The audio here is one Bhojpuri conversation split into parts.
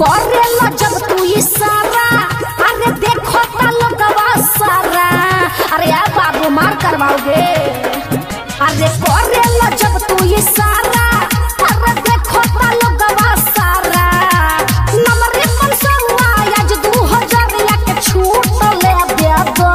करेला जब तू इशारा अरे देखो लोगवा सारा अरे यार बाबू मार करवाओगे अरे करेला जब तू इशारा अरे देखो लोगवा सारा नंबर पर सरुआ आज 2000 के छूट ले दे दो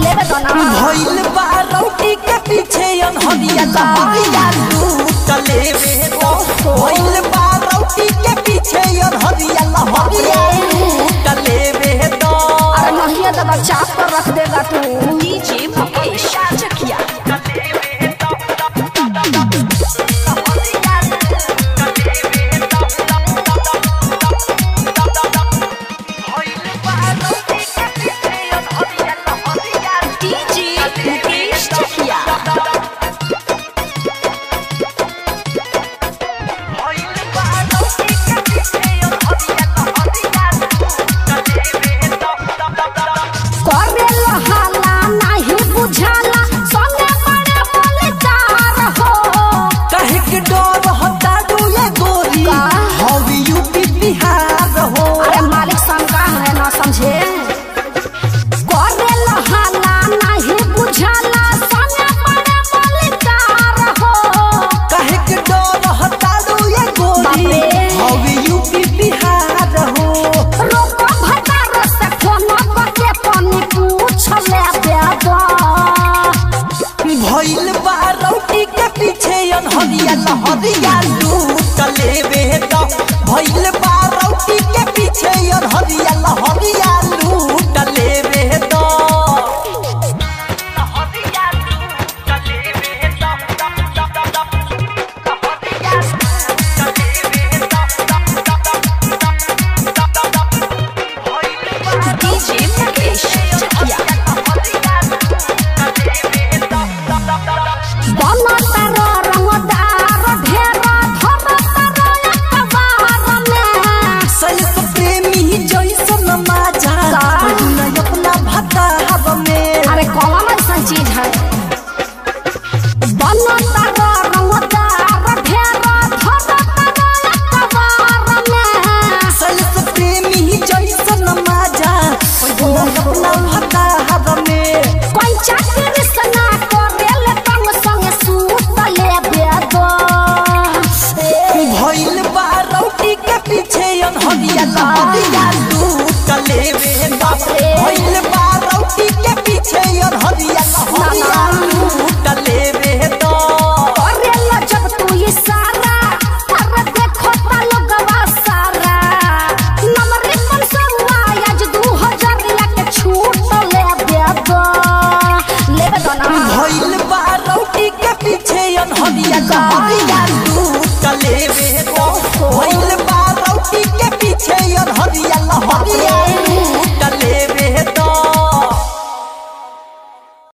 लेबे तो ना भइल बा रोटी के पीछे अनहरिया लहरिया लूट लेबे तो भइल बा रोटी के पीछे अनहरिया लहरिया लूट लेबे तो अरे नहीं तो बच्चा पर रख देगा तू डीजे मुकेश चकिया भइल बा रोटी के पीछे अनहरिया लहरिया लूट लेबे तो भइल बा रोटी के पीछे अनहरिया लहरिया लूट